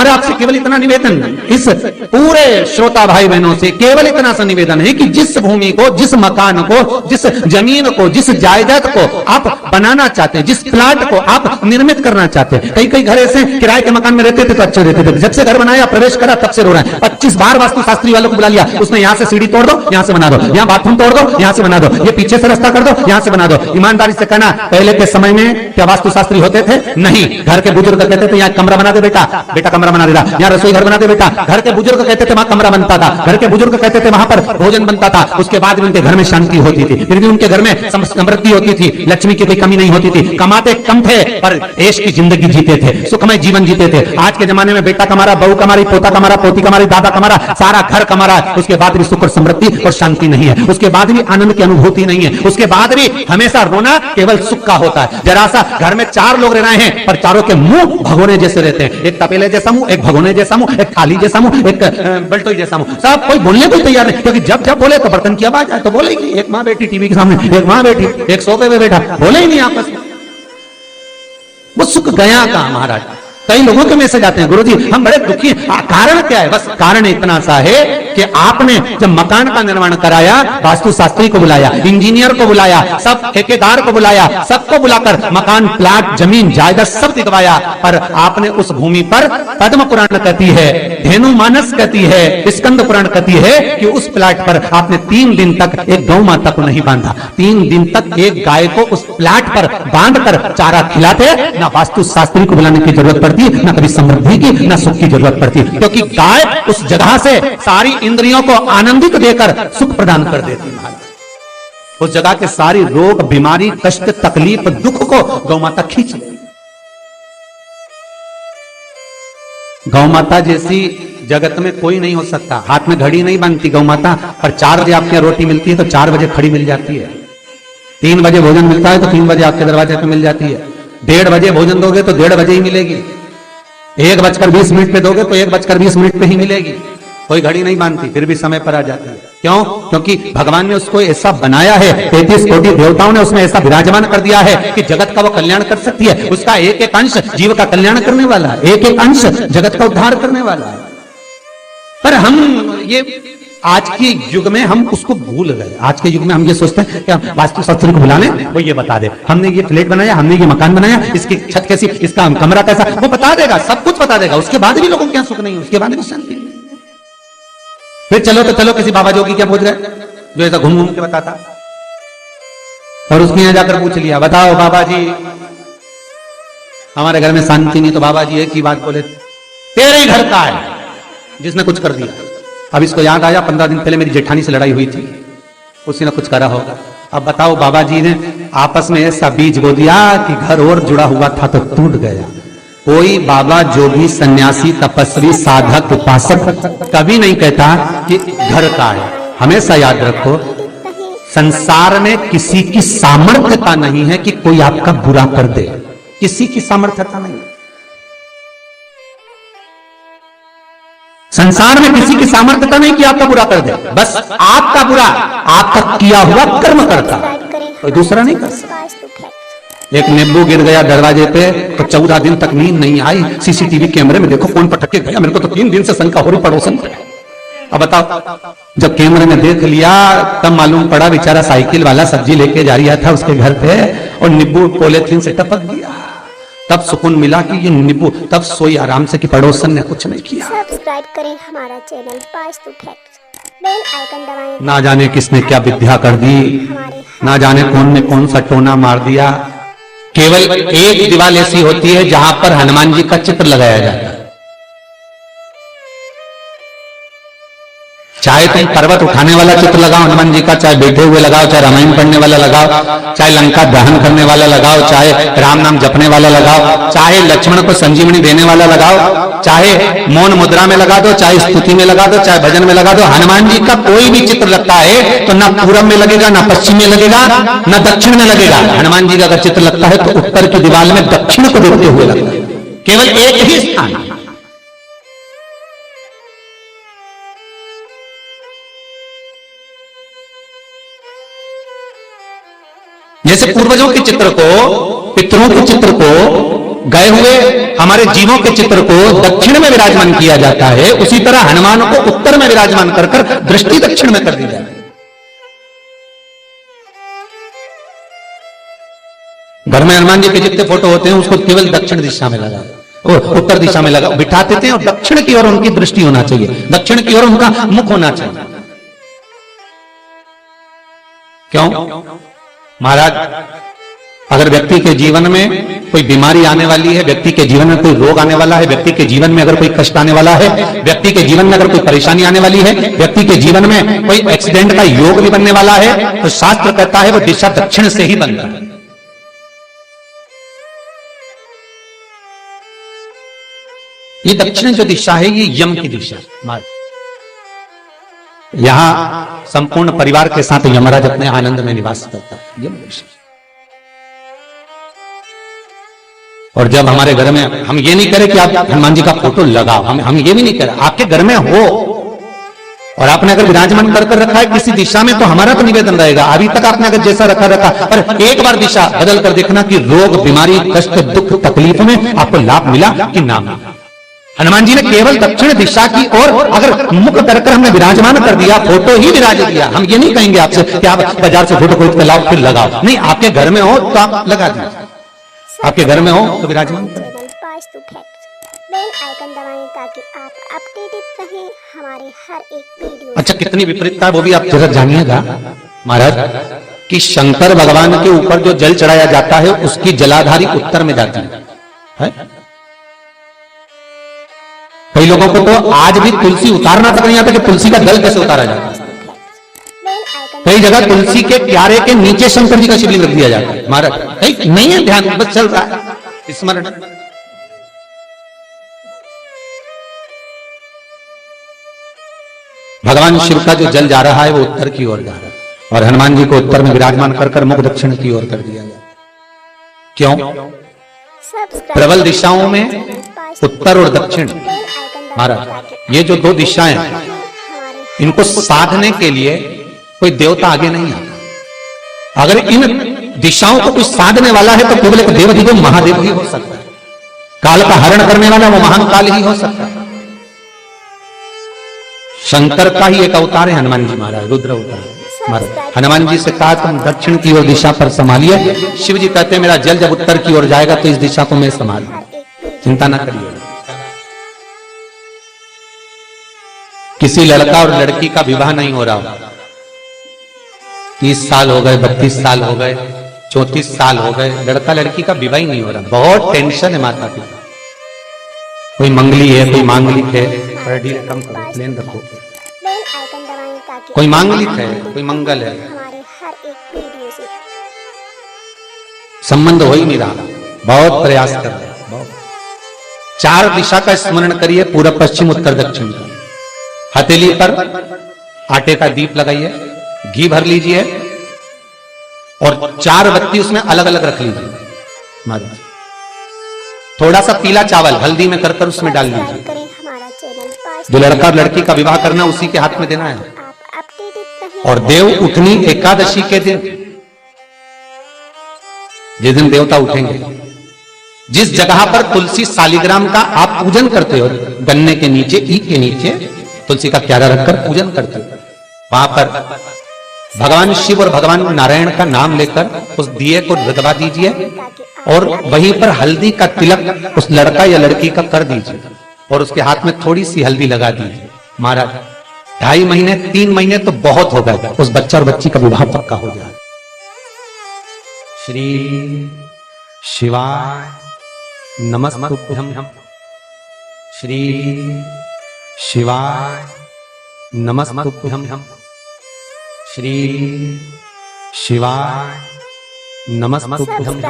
हमारे आपसे केवल इतना निवेदन, इस पूरे श्रोता भाई बहनों से केवल इतना सा निवेदन है कि जिस भूमि को, जिस मकान को, जिस जमीन को, जिस जायदाद को आप बनाना चाहते हैं, जिस प्लाट को आप निर्मित करना चाहते हैं, कई कई घर ऐसे किराए के मकान में रहते थे तो अच्छे रहते थे, जब से घर बनाया प्रवेश करा तब से रो रहे हैं। 25 बार वास्तु शास्त्री वालों को बुला लिया, उसने यहां से सीढ़ी तोड़ दो, यहां से बना दो, यहां बाथरूम तोड़ दो, यहां से बना दो, ये पीछे से रास्ता कर दो, यहां से बना दो। ईमानदारी से कहना, पहले के समय में क्या वास्तु शास्त्री होते थे? नहीं। घर के बुजुर्ग कहते थे यहाँ कमरा बना दे बेटा, बेटा कमरा बना देता, यहाँ रसोई घर बना दे बेटा। घर के बुजुर्ग कहते थे वहां कमरा बनता था, घर के बुजुर्ग कहते थे वहां पर भोजन बनता था, उसके बाद भी उनके घर में शांति होती थी, फिर भी उनके घर में समृद्धि होती थी, लक्ष्मी की कोई कमी नहीं होती थी, कमाते कम थे पर ऐश की जिंदगी जीते थे, सुखमय जीवन जीते थे। आज के जमाने में बेटा कमारा, बहू कमारी, पोता कमारा, पोती कमारी, दादा कमारा, सारा घर कमारा, उसके बाद भी सुख और समृद्धि और शांति नहीं है, उसके बाद भी आनंद की अनुभूति नहीं है, उसके बाद भी हमेशा रोना केवल सुख का होता है। जरा सा घर में 4 लोग रह रहे हैं पर चारों के मुंह भगोने जैसे रहते हैं, एक तपेले जैसा मुंह, एक भगोने जैसा मुंह, एक थाली जैसा मुंह, एक बल्टोई जैसा मुंह, सब कोई बोलने को तैयार नहीं, क्योंकि जब जब बोले तो बर्तन की आवाज आए तो बोलेगी। एक माँ बैठी टीवी के सामने, एक माँ बैठी, एक सोफे पे बैठा, बोले ही नहीं आपस में। वो सुख गया का महाराज। कई लोगों के मैसेज आते हैं, गुरुजी हम बड़े दुखी हैं, कारण क्या है? बस कारण इतना सा है कि आपने जब मकान का निर्माण कराया, वास्तु शास्त्री को बुलाया, इंजीनियर को बुलाया, सब ठेकेदार को बुलाया, सबको बुलाकर मकान, प्लाट, जमीन, जायदाद सब दिखवाया, पर आपने उस भूमि पर पद्म पुराण कहती है, धेनु मानस कहती है, स्कंद पुराण कहती है कि उस प्लाट पर आपने 3 दिन तक एक गौ माता को नहीं बांधा, 3 दिन तक एक गाय को उस प्लाट पर बांधकर चारा खिलाते। ना वास्तु शास्त्री को बुलाने की जरूरत पड़ती, ना कभी समृद्धि की, ना सुख की जरूरत पड़ती, क्योंकि गाय उस जगह से सारी इंद्रियों को आनंदित देकर सुख प्रदान कर देती है। उस जगह के सारी रोग, बीमारी, कष्ट, तकलीफ, दुख को गौ माता खींच लेती। गौ माता जैसी जगत में कोई नहीं हो सकता। हाथ में घड़ी नहीं बांधती गौ माता, पर 4 बजे आपके यहाँ रोटी मिलती है तो 4 बजे खड़ी मिल जाती है। 3 बजे भोजन मिलता है तो 3 बजे आपके दरवाजे पे मिल जाती है। 1:30 बजे भोजन दोगे तो 1:30 बजे ही मिलेगी। 1:20 पे दोगे तो 1:20 पे ही मिलेगी। कोई घड़ी नहीं बांधती, फिर भी समय पर आ जाती है। क्यों? क्योंकि भगवान ने उसको ऐसा बनाया है, 33 कोटि देवताओं ने उसमें ऐसा विराजमान कर दिया है कि जगत का वो कल्याण कर सकती है। उसका एक एक अंश जीव का कल्याण करने वाला है, एक एक अंश जगत का उद्धार करने वाला है। पर हम ये आज के युग में हम उसको भूल गए। आज के युग में हम ये सोचते हैं कि वास्तु शास्त्री को बुला लें, वो ये बता दे, हमने ये फ्लैट बनाया, हमने ये मकान बनाया, इसकी छत कैसी, इसका कमरा कैसा, वो बता देगा, सब कुछ बता देगा। उसके बाद भी लोगों को क्या सुख नहीं, उसके बाद भी शांति नहीं। फिर चलो तो चलो किसी बाबा जोगी क्या पूछ गए जो ऐसा घूम घूम के बताता, और उसके यहाँ जाकर पूछ लिया, बताओ बाबा जी हमारे घर में शांति नहीं, तो बाबा जी एक ही बात बोले, तेरे ही घर का है जिसने कुछ कर दिया। अब इसको याद आया 15 दिन पहले मेरी जेठानी से लड़ाई हुई थी, उसी ने कुछ करा होगा। अब बताओ बाबा जी ने आपस में ऐसा बीज बो दिया कि घर और जुड़ा हुआ था तो टूट गया। कोई बाबा जोगी सन्यासी तपस्वी साधक उपासक कभी नहीं कहता कि घर का है। हमेशा याद रखो, संसार में किसी की सामर्थ्यता नहीं है कि कोई आपका बुरा कर दे, किसी की सामर्थ्यता नहीं। संसार में किसी की सामर्थ्यता नहीं कि आपका बुरा कर दे, बस आपका बुरा आपका किया हुआ कर्म करता, कोई दूसरा नहीं कर सकता। एक नींबू गिर गया दरवाजे पे तो 14 दिन तक नींद नहीं आई, सीसीटीवी कैमरे में देखो कौन पटक के गया, मेरे को तो 3 दिन से शंका हो रही पड़ोसन पे। अब बताओ, जब कैमरे में देख लिया तब मालूम पड़ा बेचारा साइकिल वाला सब्जी लेके जा रहा था उसके घर पे और नींबू पॉलीथिन से टपक गया। तब सुकून मिला कि ये नींबू, तब सोई आराम से कि पड़ोसन ने कुछ नहीं किया। सब्सक्राइब करें हमारा channel Vastu facts, bell icon दबाएं। ना जाने किसने क्या विद्या कर दी, ना जाने कौन ने कौन सा टोना मार दिया। केवल एक दीवार ऐसी होती है जहां पर हनुमान जी का चित्र लगाया जाता है। चाहे तुम पर्वत उठाने वाला चित्र लगाओ हनुमान जी का, चाहे बैठे हुए लगाओ, चाहे रामायण पढ़ने वाला लगाओ, चाहे लंका दहन करने वाला लगाओ, चाहे राम नाम जपने वाला लगाओ, चाहे लक्ष्मण को संजीवनी देने वाला लगाओ, चाहे मौन मुद्रा में लगा दो, चाहे स्तुति में लगा दो, चाहे भजन में लगा दो। हनुमान जी का कोई भी चित्र लगता है तो ना पूरब में लगेगा, ना पश्चिम में लगेगा, ना दक्षिण में लगेगा। हनुमान जी का अगर चित्र लगता है तो उत्तर की दीवार में दक्षिण को देखते हुए लगता है, केवल एक ही स्थान। जैसे पूर्वजों के चित्र को, पितरों के चित्र को गए हुए हमारे जीवों के चित्र को दक्षिण में विराजमान किया जाता है, उसी तरह हनुमान को उत्तर में विराजमान कर कर दृष्टि दक्षिण में कर दी जाती है। घर में हनुमान जी के जितने फोटो होते हैं उसको केवल दक्षिण दिशा में लगा और उत्तर दिशा में लगा बिठा देते हैं और दक्षिण की ओर उनकी दृष्टि होना चाहिए, दक्षिण की ओर उनका मुख होना चाहिए। क्यों महाराज? अगर व्यक्ति के जीवन में कोई बीमारी आने वाली है, व्यक्ति के जीवन में कोई रोग आने वाला है, व्यक्ति के जीवन में अगर कोई कष्ट आने वाला है, व्यक्ति के जीवन में अगर कोई परेशानी आने वाली है, व्यक्ति के जीवन में कोई एक्सीडेंट का योग भी बनने वाला है, तो शास्त्र कहता है वो दिशा दक्षिण से ही बनता है। ये दक्षिण जो दिशा है ये यम की दिशा है। यहां संपूर्ण परिवार के साथ यमराज अपने आनंद में निवास करता है, यम दिशा। और जब हमारे घर में, हम ये नहीं करें कि आप हनुमान जी का फोटो लगाओ, हम ये भी नहीं करें, आपके घर में हो और आपने अगर विराजमान कर रखा है किसी दिशा में, तो हमारा तो निवेदन रहेगा, अभी तक आपने अगर जैसा रखा पर एक बार दिशा बदल कर देखना कि रोग, बीमारी, कष्ट, दुख, तकलीफ में आपको लाभ मिला कि ना मिला। हनुमान जी ने केवल दक्षिण दिशा की ओर अगर मुख करकर हमने विराजमान कर दिया, फोटो ही विराज दिया। हम ये नहीं कहेंगे आपसे कि आप बाजार से फोटो खरीद कर लाओ फिर लगाओ, नहीं, आपके घर में हो तो आप लगा दीजिए, आपके घर में हो तो विराजमान करें। बेल आइकन दबाएं ताकि आप अपडेटेड रहें हमारे हर एक वीडियो। अच्छा, कितनी विपरीतता है वो भी आप जरा जानिएगा महाराज, कि शंकर भगवान के ऊपर जो जल चढ़ाया जाता है उसकी जलाधारी उत्तर में जाती है। कई लोगों को तो आज भी तुलसी उतारना तक नहीं आता कि तुलसी का दल कैसे उतारा जाता है। कई जगह तुलसी के क्यारे के नीचे शंकर जी का शिवलिंग रख दिया जाता है महाराज, नहीं है ध्यान, बस चल रहा है स्मरण। भगवान शिव का जो जल जा रहा है वो उत्तर की ओर जा रहा है और हनुमान जी को उत्तर में विराजमान कर कर मुख दक्षिण की ओर कर दिया गया। क्यों? प्रबल दिशाओं में उत्तर और दक्षिण महाराज, ये जो दो दिशाएं इनको साधने के लिए कोई देवता आगे नहीं आता। अगर इन दिशाओं को कोई साधने वाला है तो केवल एक देव ही, वो महादेव ही हो सकता है। काल का हरण करने वाला वो महान काल ही हो सकता है। शंकर का ही एक अवतार है हनुमान जी महाराज, रुद्र अवतार महाराज। हनुमान जी से कहा तुम दक्षिण की ओर दिशा पर संभालिए, शिव जी कहते हैं मेरा जल जब उत्तर की ओर जाएगा तो इस दिशा को मैं संभाल, चिंता ना करिए। किसी लड़का और लड़की का विवाह नहीं हो रहा, 30 साल हो गए, 32 साल हो गए, 34 साल हो गए, लड़का लड़की का विवाह ही नहीं हो रहा, बहुत टेंशन है माता पिता। कोई मंगली है, कोई मांगलिक है, कम करो, प्लेन रखो, कोई मांगलिक है, कोई मंगल है, संबंध हो ही नहीं रहा, बहुत प्रयास कर रहे हैं। 4 दिशा का स्मरण करिए, पूर्व पश्चिम उत्तर दक्षिण का। हथेली पर आटे का दीप लगाइए, घी भर लीजिए और 4 बत्ती उसमें अलग अलग रख लीजिए। थोड़ा सा पीला चावल हल्दी में कर उसमें डाल लीजिए। जो लड़का और लड़की का विवाह करना उसी के हाथ में देना है। और देव उठनी एकादशी के दिन, जिस दिन देवता उठेंगे, जिस जगह पर तुलसी सालिग्राम का आप पूजन करते हो, गन्ने के नीचे, ईख के नीचे तुलसी का क्यारा रखकर पूजन करते हो, वहां पर भगवान शिव और भगवान नारायण का नाम लेकर उस दिए को रगवा दीजिए और वहीं पर हल्दी का तिलक उस लड़का या लड़की का कर दीजिए और उसके हाथ में थोड़ी सी हल्दी लगा दीजिए। महाराज 2.5 महीने 3 महीने तो बहुत हो गए, उस बच्चा और बच्ची का विवाह पक्का हो जाए। श्री शिवाय नमस्तुभ्यं, श्री शिवाय नमस्तुभ्यं, श्री शिवाय नमस्तुभ्यं।